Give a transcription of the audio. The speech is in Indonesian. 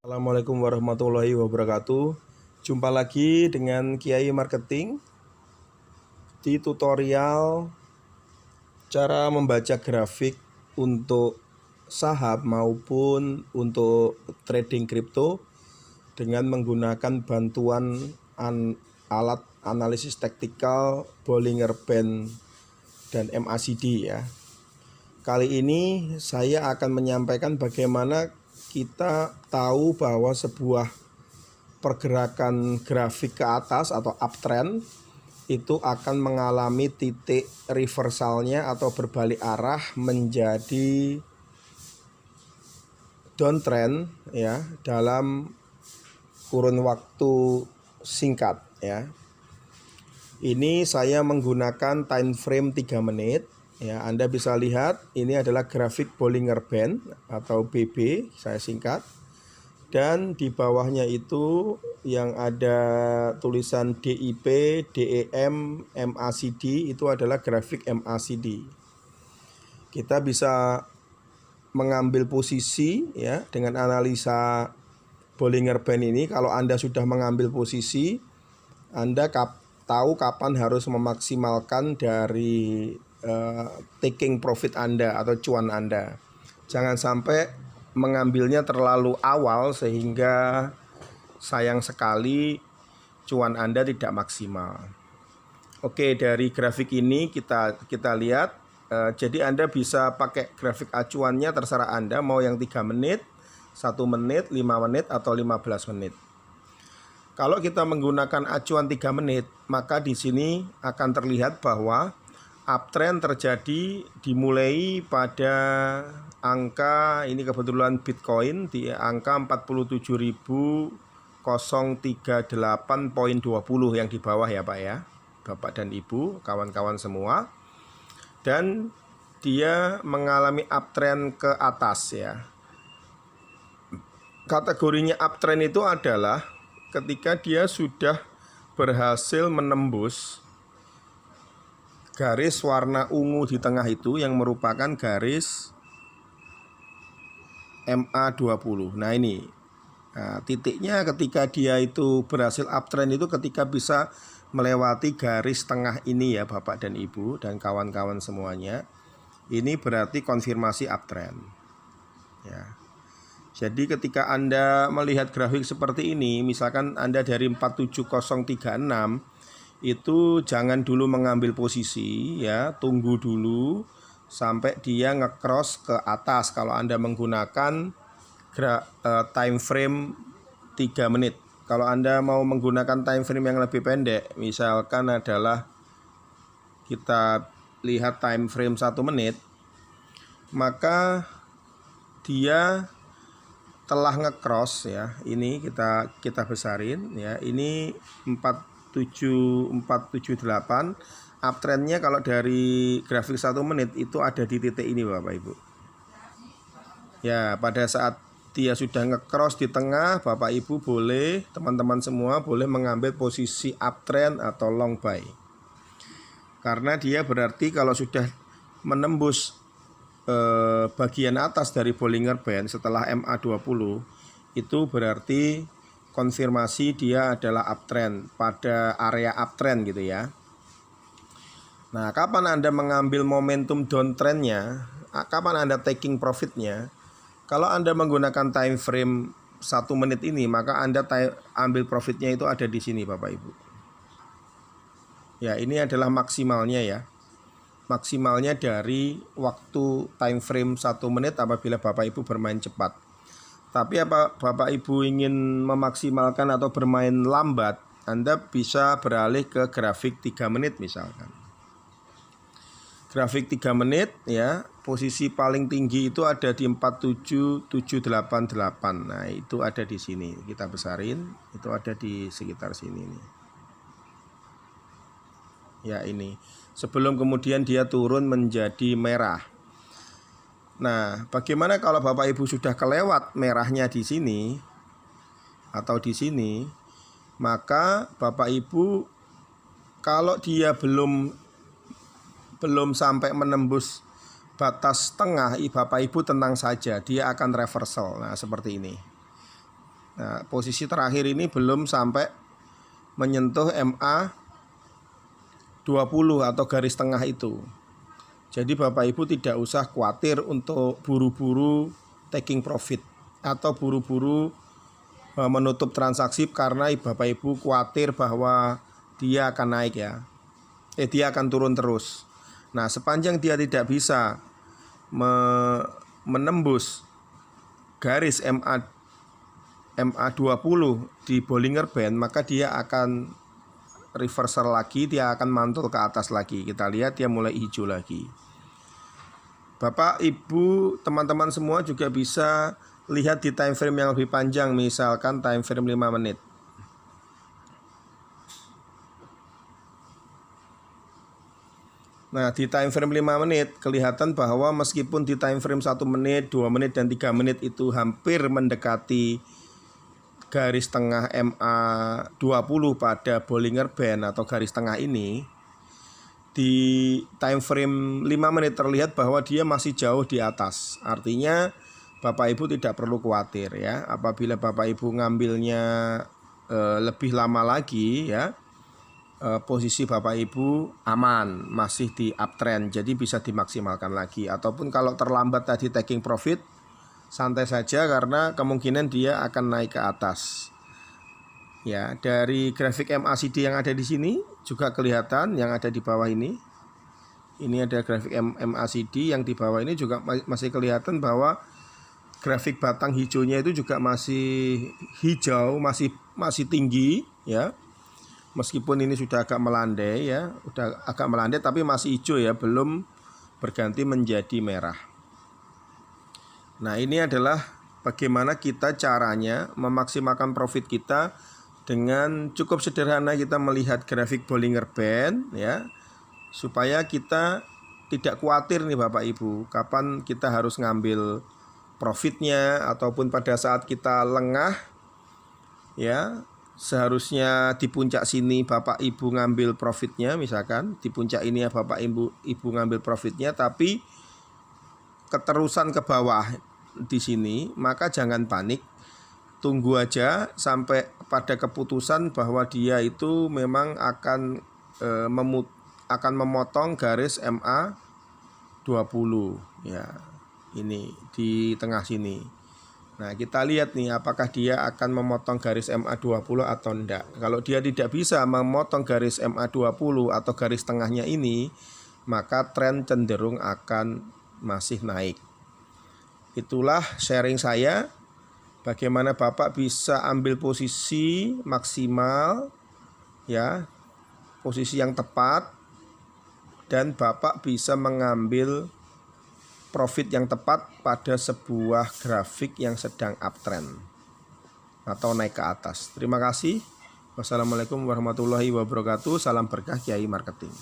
Assalamualaikum warahmatullahi wabarakatuh. Jumpa lagi dengan Kiai Marketing di tutorial cara membaca grafik untuk saham maupun untuk trading kripto dengan menggunakan bantuan alat analisis taktikal Bollinger Band dan MACD ya. Kali ini saya akan menyampaikan bagaimana kita tahu bahwa sebuah pergerakan grafik ke atas atau uptrend itu akan mengalami titik reversalnya atau berbalik arah menjadi downtrend ya dalam kurun waktu singkat ya. Ini saya menggunakan time frame 3 menit. Ya, Anda bisa lihat ini adalah grafik Bollinger Band atau BB, saya singkat. Dan di bawahnya itu yang ada tulisan DIP, DEM, MACD itu adalah grafik MACD. Kita bisa mengambil posisi ya dengan analisa Bollinger Band ini. Kalau Anda sudah mengambil posisi, Anda tahu kapan harus memaksimalkan dari taking profit Anda atau cuan Anda. Jangan sampai mengambilnya terlalu awal sehingga sayang sekali cuan Anda tidak maksimal. Oke, dari grafik ini kita lihat. Jadi Anda bisa pakai grafik acuannya terserah Anda, mau yang 3 menit, 1 menit, 5 menit, atau 15 menit. Kalau kita menggunakan acuan 3 menit, maka di sini akan terlihat bahwa uptrend terjadi dimulai pada angka ini kebetulan Bitcoin di angka 47.038.20 yang di bawah ya Pak ya, Bapak dan Ibu, kawan-kawan semua. Dan dia mengalami uptrend ke atas ya. Kategorinya uptrend itu adalah ketika dia sudah berhasil menembus garis warna ungu di tengah itu yang merupakan garis MA20. Nah ini titiknya ketika dia itu berhasil uptrend itu ketika bisa melewati garis tengah ini ya Bapak dan Ibu dan kawan-kawan semuanya. Ini berarti konfirmasi uptrend ya. Jadi ketika Anda melihat grafik seperti ini, misalkan Anda dari 47036, itu jangan dulu mengambil posisi ya, tunggu dulu sampai dia nge-cross ke atas kalau Anda menggunakan time frame 3 menit. Kalau Anda mau menggunakan time frame yang lebih pendek, misalkan adalah kita lihat time frame 1 menit, maka dia telah nge-cross ya. Ini kita besarin ya. Ini 47478. Uptrendnya kalau dari grafik 1 menit itu ada di titik ini Bapak Ibu. Ya, pada saat dia sudah nge-cross di tengah, Bapak Ibu boleh, teman-teman semua boleh mengambil posisi uptrend atau long buy. Karena dia berarti kalau sudah menembus bagian atas dari Bollinger Band setelah MA20, itu berarti konfirmasi dia adalah uptrend, pada area uptrend gitu ya. Nah, kapan Anda mengambil momentum downtrendnya? Kapan Anda taking profitnya? Kalau Anda menggunakan time frame 1 menit ini, maka Anda ambil profitnya itu ada di sini Bapak Ibu. Ya, ini adalah maksimalnya ya. Maksimalnya dari waktu time frame 1 menit apabila Bapak Ibu bermain cepat. Tapi apa Bapak Ibu ingin memaksimalkan atau bermain lambat, Anda bisa beralih ke grafik 3 menit misalkan. Grafik 3 menit ya, posisi paling tinggi itu ada di 47788. Nah, itu ada di sini. Kita besarin, itu ada di sekitar sini nih. Ya, ini. Sebelum kemudian dia turun menjadi merah. Nah, bagaimana kalau Bapak Ibu sudah kelewat merahnya di sini atau di sini, maka Bapak Ibu kalau dia belum sampai menembus batas tengah, Bapak Ibu tenang saja, dia akan reversal. Nah, seperti ini. Nah, posisi terakhir ini belum sampai menyentuh MA 20 atau garis tengah itu. Jadi Bapak Ibu tidak usah khawatir untuk buru-buru taking profit atau buru-buru menutup transaksi karena Bapak Ibu khawatir bahwa dia akan naik ya. Dia akan turun terus. Nah, sepanjang dia tidak bisa menembus garis MA20 di Bollinger Band, maka dia akan reversal lagi, dia akan mantul ke atas lagi. Kita lihat dia mulai hijau lagi. Bapak, Ibu, teman-teman semua juga bisa lihat di time frame yang lebih panjang, misalkan time frame 5 menit. Nah, di time frame 5 menit kelihatan bahwa meskipun di time frame 1 menit, 2 menit, dan 3 menit itu hampir mendekati garis tengah MA20 pada Bollinger Band atau garis tengah ini, di time frame 5 menit terlihat bahwa dia masih jauh di atas. Artinya Bapak Ibu tidak perlu khawatir ya. Apabila Bapak Ibu ngambilnya lebih lama lagi ya, posisi Bapak Ibu aman, masih di uptrend, jadi bisa dimaksimalkan lagi. Ataupun kalau terlambat tadi taking profit, santai saja karena kemungkinan dia akan naik ke atas. Ya, dari grafik MACD yang ada di sini juga kelihatan, yang ada di bawah ini. Ini ada grafik MACD yang di bawah ini juga masih kelihatan bahwa grafik batang hijaunya itu juga masih hijau, masih tinggi ya. Meskipun ini sudah agak melandai ya, udah agak melandai tapi masih hijau ya, belum berganti menjadi merah. Nah, ini adalah bagaimana kita caranya memaksimalkan profit kita dengan cukup sederhana. Kita melihat grafik Bollinger Band ya, supaya kita tidak khawatir nih Bapak Ibu, kapan kita harus ngambil profitnya, ataupun pada saat kita lengah ya, seharusnya di puncak sini Bapak Ibu ngambil profitnya, misalkan di puncak ini ya Bapak Ibu ngambil profitnya, tapi keterusan ke bawah di sini, maka jangan panik, tunggu aja sampai pada keputusan bahwa dia itu memang akan memotong garis MA20 ya, ini di tengah sini. Nah, kita lihat nih apakah dia akan memotong garis MA20 atau enggak. Kalau dia tidak bisa memotong garis MA20 atau garis tengahnya ini, maka tren cenderung akan masih naik. Itulah sharing saya, bagaimana Bapak bisa ambil posisi maksimal ya, posisi yang tepat, dan Bapak bisa mengambil profit yang tepat pada sebuah grafik yang sedang uptrend atau naik ke atas. Terima kasih. Wassalamualaikum warahmatullahi wabarakatuh. Salam berkah Kiai Marketing.